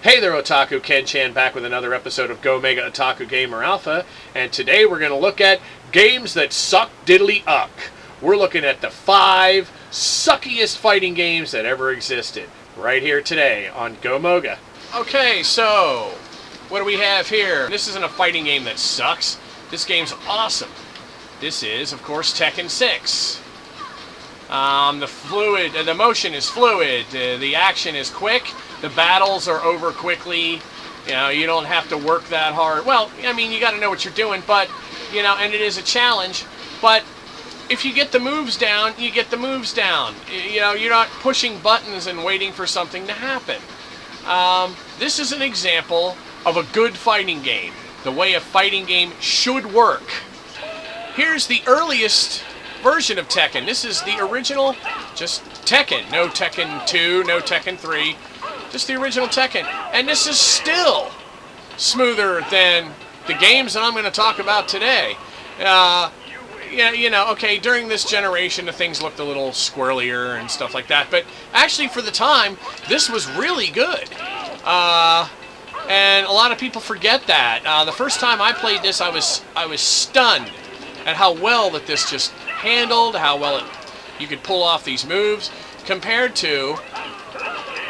Hey there, Otaku. Ken Chan back with another episode of Go Mega Otaku Gamer Alpha, and today we're going to look at games that suck diddly uck. We're looking at the 5 suckiest fighting games that ever existed, right here today on Go Moga. Okay, so what do we have here? This isn't a fighting game that sucks. This game's awesome. This is, of course, Tekken 6. The motion is fluid, the action is quick, the battles are over quickly, you know, you don't have to work that hard. Well, I mean, you got to know what you're doing, but, you know, and it is a challenge, but if you get the moves down, you get the moves down. You know, you're not pushing buttons and waiting for something to happen. This is an example of a good fighting game, the way a fighting game should work. Here's the earliest version of Tekken. This is the original, just Tekken. No Tekken 2, no Tekken 3, just the original Tekken. And this is still smoother than the games that I'm going to talk about today. Yeah, you know, okay, during this generation, the things looked a little squirrelier and stuff like that, but actually for the time, this was really good. And a lot of people forget that. The first time I played this, I was stunned at how well that this just handled, how well you could pull off these moves compared to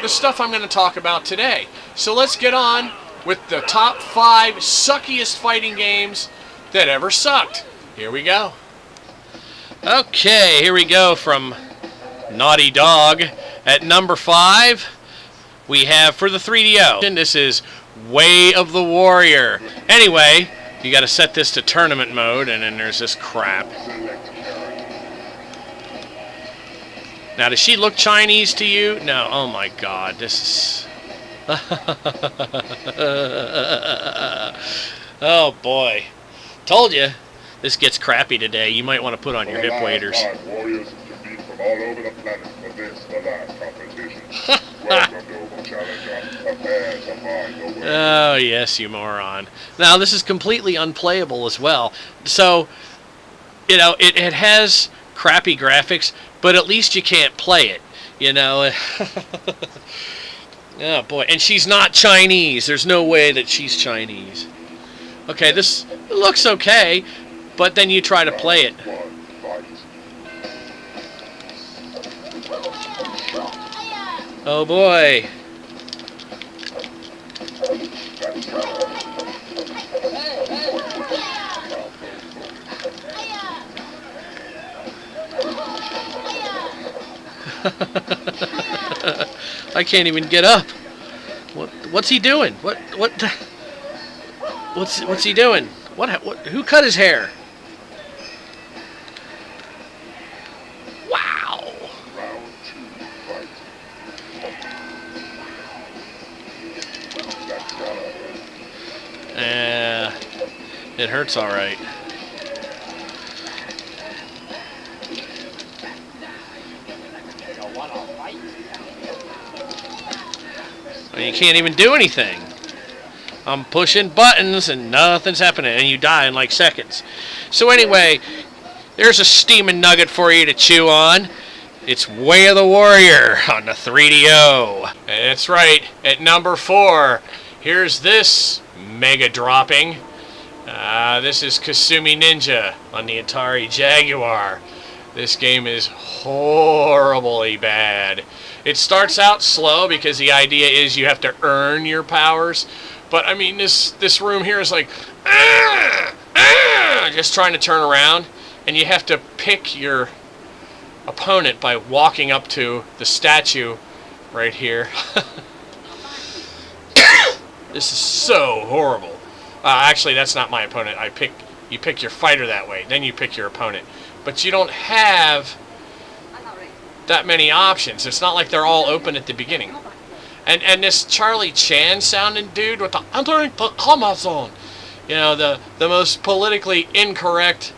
the stuff I'm going to talk about today. So let's get on with the top 5 suckiest fighting games that ever sucked. Here we go. Okay, here we go from Naughty Dog. At number 5, we have for the 3DO. And this is Way of the Warrior. Anyway, you got to set this to tournament mode, and then there's this crap. Now, does she look Chinese to you? No. Oh my God, this is... Oh boy. Told you, this gets crappy today. You might want to put on your hip waders. Warriors compete from all over the planet for this, the last competition. Welcome to Oval Challenger. Prepare to find the winner. Oh, yes, you moron. Now, this is completely unplayable as well. So, you know, it has crappy graphics, but at least you can't play it, you know. Oh, boy. And she's not Chinese. There's no way that she's Chinese. Okay, this looks okay, but then you try to play it. Oh, boy. I can't even get up. What's he doing? What's he doing? Who cut his hair? Wow. It hurts all right. You can't even do anything. I'm pushing buttons and nothing's happening, and you die in like seconds. So anyway, there's a steaming nugget for you to chew on. It's Way of the Warrior on the 3DO. That's right, at number 4, here's this mega dropping. This is Kasumi Ninja on the Atari Jaguar. This game is horribly bad. It starts out slow because the idea is you have to earn your powers. But I mean, this room here is like, just trying to turn around, and you have to pick your opponent by walking up to the statue right here. This is so horrible. Actually, that's not my opponent. You pick your fighter that way, then you pick your opponent. But you don't have that many options. It's not like they're all open at the beginning. And this Charlie Chan sounding dude with the entering the combat zone, you know, the most politically incorrect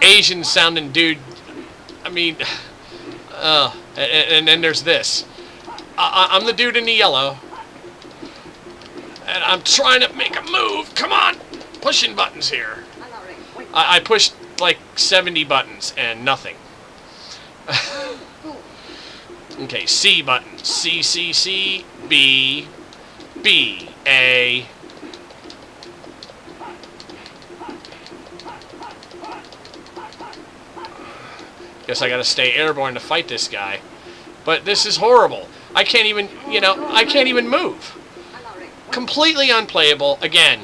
Asian sounding dude. I mean, and then there's this. I'm the dude in the yellow, and I'm trying to make a move. Come on, pushing buttons here. I pushed like 70 buttons and nothing. Okay, C button. C, C, C, B, B, A. Guess I gotta stay airborne to fight this guy. But this is horrible. I can't even, I can't even move. Completely unplayable. Again,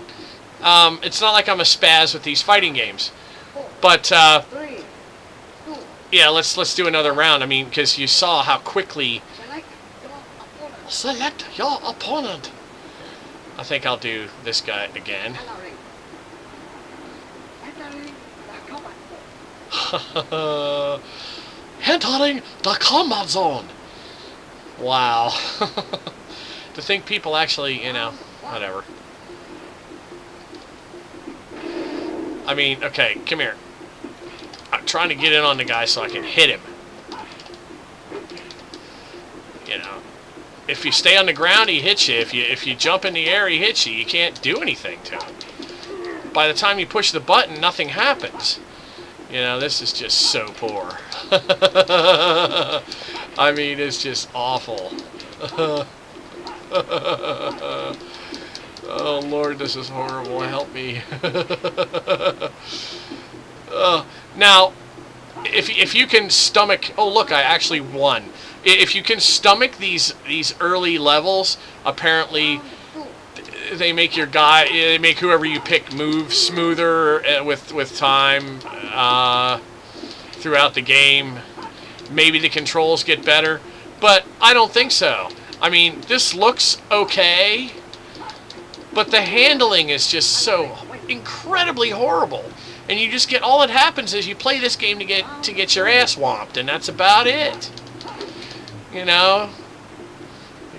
it's not like I'm a spaz with these fighting games. But, yeah, let's do another round. I mean, because you saw how quickly... Select your opponent. I think I'll do this guy again. Entering the combat zone. Wow. To think people actually, whatever. I mean, okay, come here. I'm trying to get in on the guy so I can hit him. If you stay on the ground, he hits you. If you jump in the air, he hits you. You can't do anything to him. By the time you push the button, nothing happens. This is just so poor. I mean, it's just awful. Oh, Lord, this is horrible. Help me. Now, if you can stomach... Oh, look, I actually won. If you can stomach these early levels, apparently they make your guy... They make whoever you pick move smoother with time throughout the game. Maybe the controls get better, but I don't think so. I mean, this looks okay, but the handling is just so incredibly horrible. And you just get, all that happens is you play this game to get your ass whomped, and that's about it. The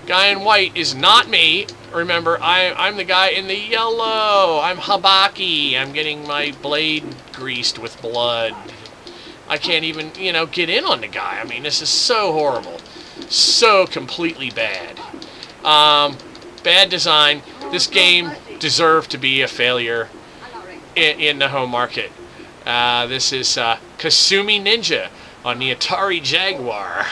guy in white is not me. Remember, I'm the guy in the yellow. I'm Habaki. I'm getting my blade greased with blood. I can't even, get in on the guy. I mean, this is so horrible. So completely bad. Bad design. This game deserved to be a failure in the home market. This is Kasumi Ninja on the Atari Jaguar.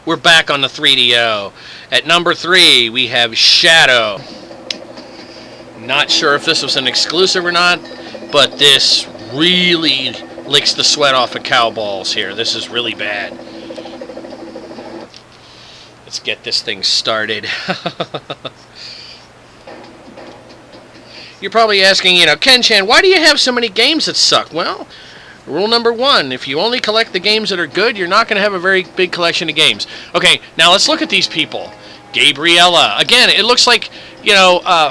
We're back on the 3DO. At number 3, we have Shadow. Not sure if this was an exclusive or not, but this really licks the sweat off of cow balls here. This is really bad. Let's get this thing started. You're probably asking, Ken-chan, why do you have so many games that suck? Well, rule number 1, if you only collect the games that are good, you're not going to have a very big collection of games. Okay, now let's look at these people. Gabriella. Again, it looks like,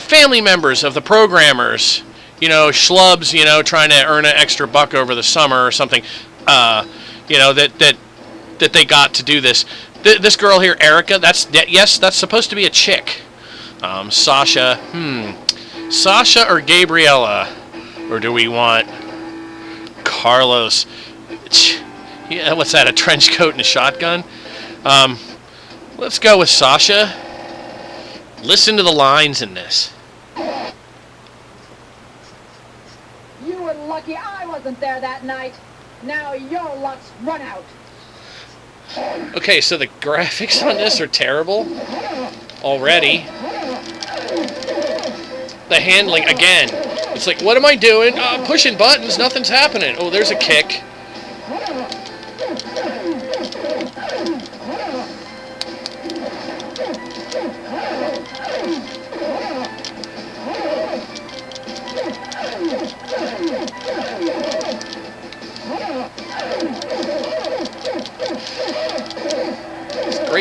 family members of the programmers. Schlubs, trying to earn an extra buck over the summer or something. That they got to do this. This girl here, Erica, yes, that's supposed to be a chick. Sasha, Sasha or Gabriella? Or do we want Carlos? Yeah, what's that, a trench coat and a shotgun? Let's go with Sasha. Listen to the lines in this. You were lucky I wasn't there that night. Now your luck's run out. Okay, so the graphics on this are terrible already. The handling, again, it's like, what am I doing? I'm pushing buttons, nothing's happening. Oh, there's a kick.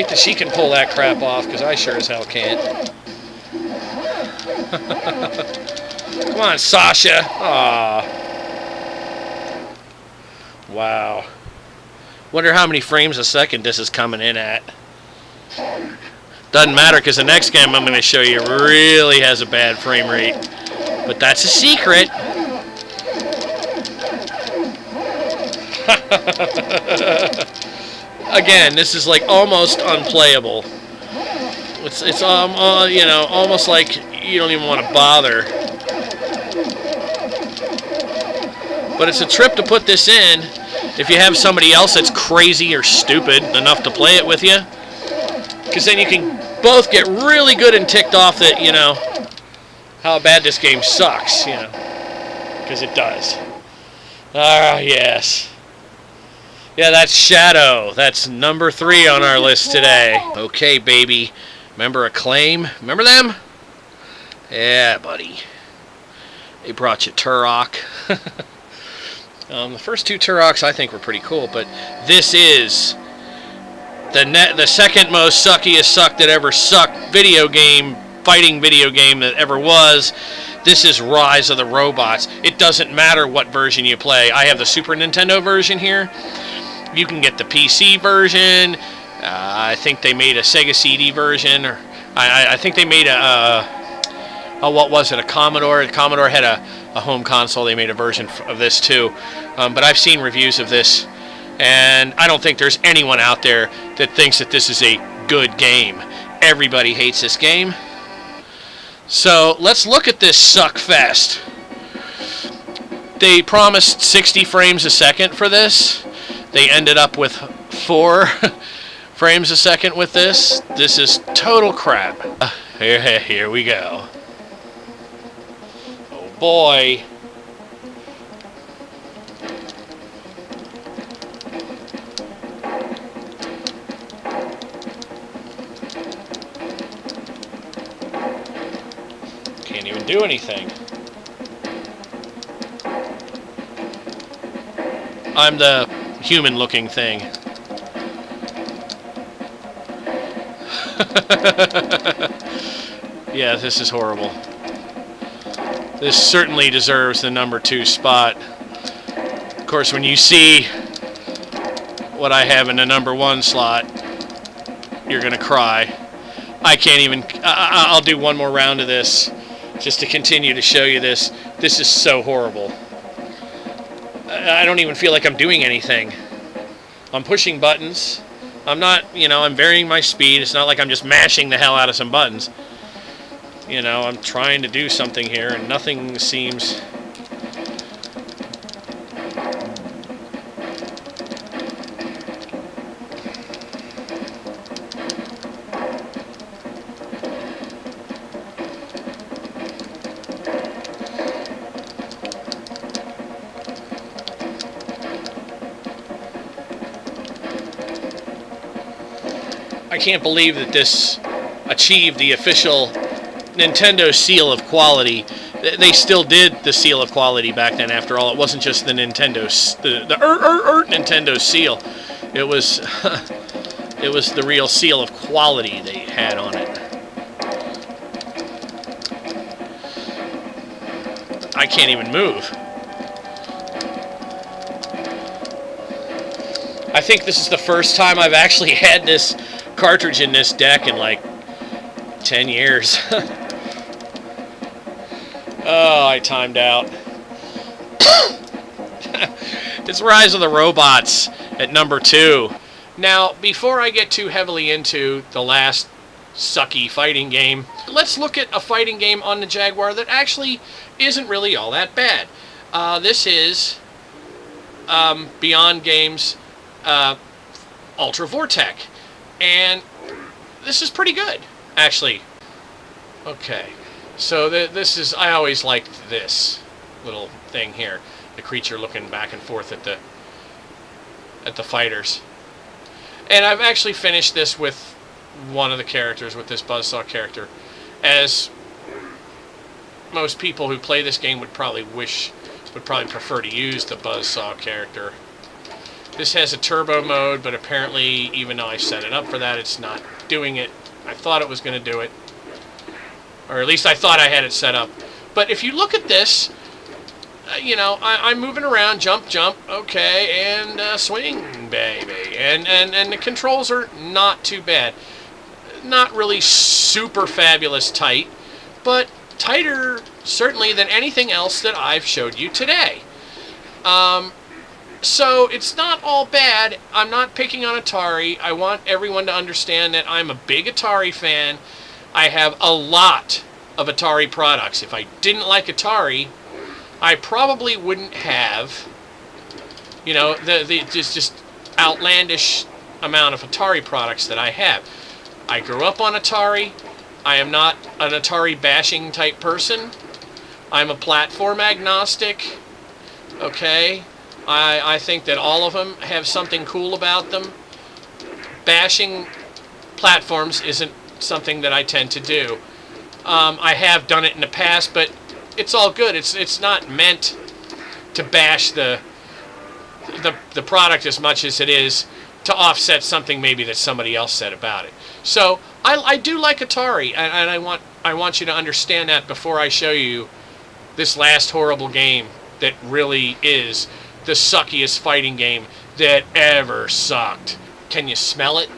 great that she can pull that crap off, because I sure as hell can't. Come on, Sasha. Aw. Wow. Wonder how many frames a second this is coming in at. Doesn't matter, because the next game I'm going to show you really has a bad frame rate. But that's a secret. Again, this is like almost unplayable. It's you know, almost like you don't even want to bother. But it's a trip to put this in if you have somebody else that's crazy or stupid enough to play it with you. Because then you can both get really good and ticked off that, you know, how bad this game sucks, you know. Because it does. Ah, yes. Yeah, that's Shadow. That's number 3 on our list today. Okay, baby. Remember Acclaim? Remember them? Yeah, buddy. They brought you Turok. The first 2 Turoks I think were pretty cool, but this is the second most suckiest suck that ever sucked fighting video game that ever was. This is Rise of the Robots. It doesn't matter what version you play. I have the Super Nintendo version here. You can get the PC version. I think they made a Sega CD version, or I think they made what was it? A Commodore. The Commodore had a home console. They made a version of this too. But I've seen reviews of this, and I don't think there's anyone out there that thinks that this is a good game. Everybody hates this game. So let's look at this suck fest. They promised 60 frames a second for this. They ended up with 4 frames a second with this. This is total crap. Here we go. Oh boy. Can't even do anything. I'm the human-looking thing. Yeah, this is horrible. This certainly deserves the number 2 spot. Of course, when you see what I have in the number 1 slot, you're gonna cry. I can't even... I'll do one more round of this just to continue to show you this. This is so horrible. I don't even feel like I'm doing anything. I'm pushing buttons. I'm not, you know, I'm varying my speed. It's not like I'm just mashing the hell out of some buttons. You know, I'm trying to do something here, and nothing seems... I can't believe that this achieved the official Nintendo seal of quality. They still did the seal of quality back then, after all. It wasn't just the Nintendo Nintendo seal. It was it was the real seal of quality they had on it. I can't even move. I think this is the first time I've actually had this cartridge in this deck in like 10 years. Oh, I timed out. It's Rise of the Robots at number 2. Now, before I get too heavily into the last sucky fighting game, let's look at a fighting game on the Jaguar that actually isn't really all that bad. This is Beyond Games Ultra Vortec. And this is pretty good, actually. Okay, so this is, I always liked this little thing here. The creature looking back and forth at the fighters. And I've actually finished this with one of the characters, with this Buzzsaw character. As most people who play this game would probably prefer to use the Buzzsaw character. This has a turbo mode, but apparently, even though I set it up for that, it's not doing it. I thought it was going to do it. Or at least I thought I had it set up. But if you look at this, you know, I'm moving around, jump, okay, and swing, baby. And the controls are not too bad. Not really super fabulous tight, but tighter, certainly, than anything else that I've showed you today. So it's not all bad. I'm not picking on Atari. I want everyone to understand that I'm a big Atari fan. I have a lot of Atari products. If I didn't like Atari, I probably wouldn't have, you know, the just outlandish amount of Atari products that I have. I grew up on Atari. I am not an Atari bashing type person. I'm a platform agnostic. Okay? I think that all of them have something cool about them. Bashing platforms isn't something that I tend to do. I have done it in the past, but it's all good. It's not meant to bash the product as much as it is to offset something maybe that somebody else said about it. So I do like Atari, and I want you to understand that before I show you this last horrible game that really is the suckiest fighting game that ever sucked. Can you smell it?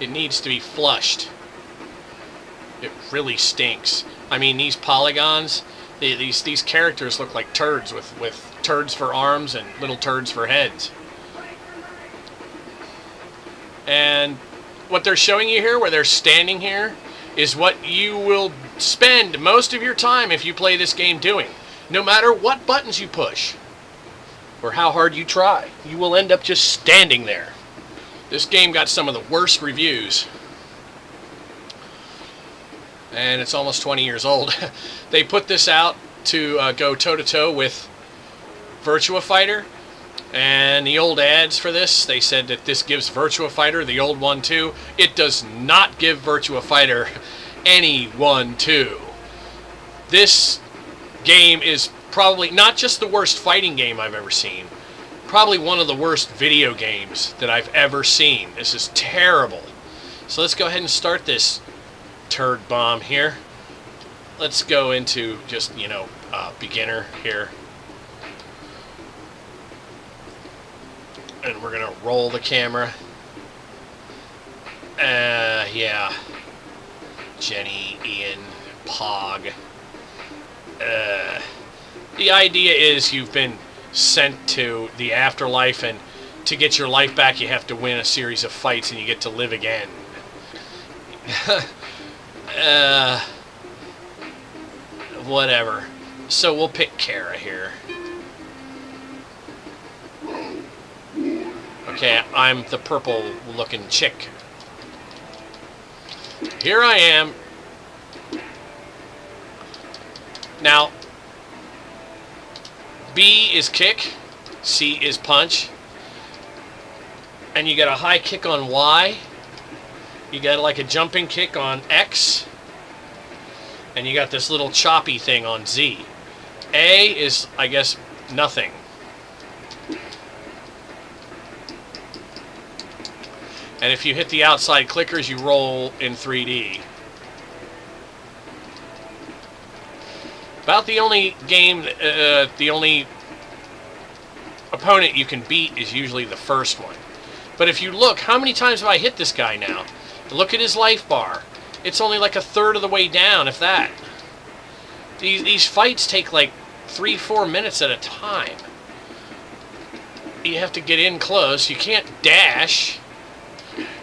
It needs to be flushed. It really stinks. I mean, these polygons, these characters look like turds with turds for arms and little turds for heads. And what they're showing you here, where they're standing here, is what you will spend most of your time if you play this game doing. No matter what buttons you push or how hard you try, you will end up just standing there. This game got some of the worst reviews. And it's almost 20 years old. They put this out to go toe-to-toe with Virtua Fighter. And the old ads for this, they said that this gives Virtua Fighter, the old 1-2. It does not give Virtua Fighter any 1-2. This game is probably not just the worst fighting game I've ever seen, probably one of the worst video games that I've ever seen. This is terrible. So let's go ahead and start this turd bomb here. Let's go into just, you know, beginner here. And we're going to roll the camera. Yeah. Jenny, Ian, Pog. The idea is you've been sent to the afterlife, and to get your life back you have to win a series of fights and you get to live again. Whatever. So we'll pick Kara here. Okay, I'm the purple looking chick. Here I am. Now, B is kick, C is punch, and you got a high kick on Y, you got like a jumping kick on X, and you got this little choppy thing on Z. A is, I guess, nothing. And if you hit the outside clickers, you roll in 3D. About the only game, the only opponent you can beat is usually the first one. But if you look, how many times have I hit this guy now? Look at his life bar. It's only like a third of the way down, if that. These fights take like 3-4 minutes at a time. You have to get in close. You can't dash.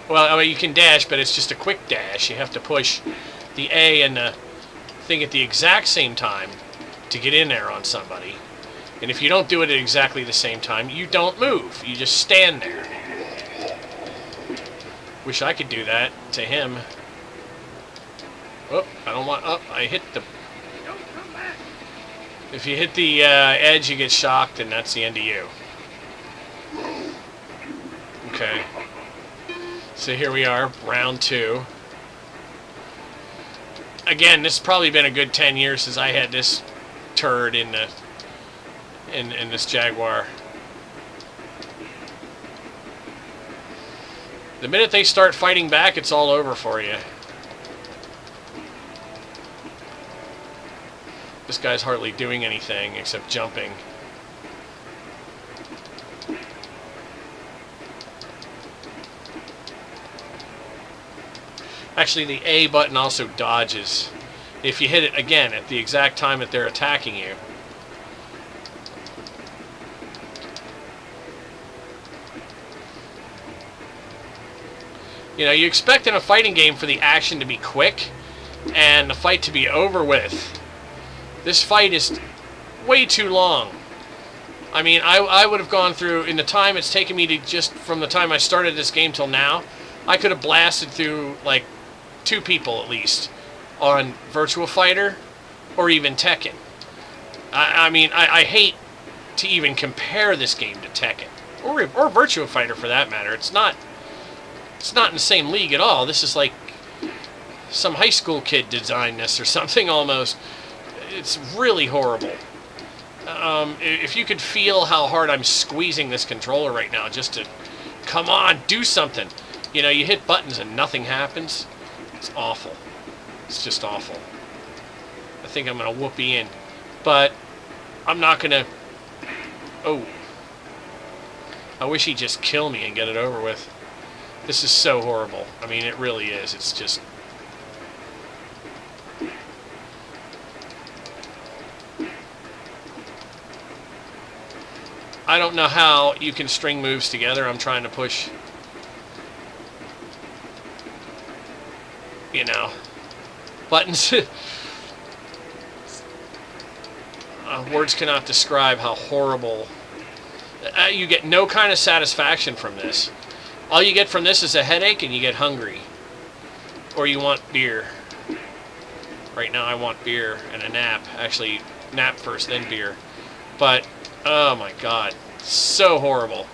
Well, I mean, you can dash, but it's just a quick dash. You have to push the A and the thing at the exact same time to get in there on somebody. And if you don't do it at exactly the same time, you don't move. You just stand there. Wish I could do that to him. Oh, I don't want... Oh, I hit the... If you hit the edge, you get shocked, and that's the end of you. Okay. So here we are, round 2. Again, this has probably been a good 10 years since I had this turd in the in this Jaguar. The minute they start fighting back, it's all over for you. This guy's hardly doing anything except jumping. Actually, the A button also dodges if you hit it again at the exact time that they're attacking you. You know, you expect in a fighting game for the action to be quick and the fight to be over with. This fight is way too long. I mean, I would have gone through, in the time it's taken me to just, from the time I started this game till now, I could have blasted through, like, 2 people at least on Virtua Fighter or even Tekken. I mean, I hate to even compare this game to Tekken or Virtua Fighter for that matter. It's not in the same league at all. This is like some high school kid designed this or something almost. It's really horrible. If you could feel how hard I'm squeezing this controller right now just to, come on, do something. You know, you hit buttons and nothing happens. It's awful. It's just awful. I think I'm going to whoop Ian. But I'm not going to... Oh. I wish he'd just kill me and get it over with. This is so horrible. I mean, it really is. It's just... I don't know how you can string moves together. I'm trying to push... You know, buttons. Words cannot describe how horrible. You get no kind of satisfaction from this. All you get from this is a headache and you get hungry. Or you want beer. Right now I want beer and a nap. Actually, nap first, then beer. But, oh my god. So horrible.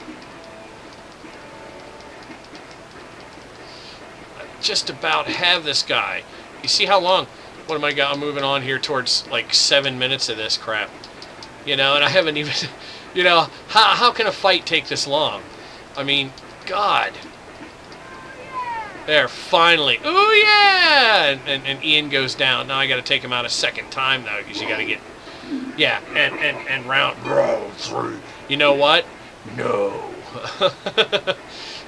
Just about have this guy. You see how long? What am I got? I'm moving on here towards like 7 minutes of this crap. You know, and I haven't even, you know, how can a fight take this long? I mean, God. There, finally. Ooh, yeah! And Ian goes down. Now I got to take him out a second time, though, because you got to get, yeah, and round 3. You know what? No.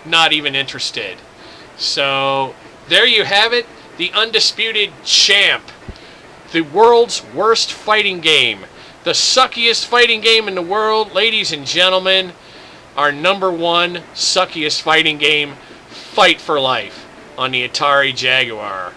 Not even interested. So, there you have it. The undisputed champ. The world's worst fighting game. The suckiest fighting game in the world. Ladies and gentlemen, our #1 suckiest fighting game, Fight for Life, on the Atari Jaguar.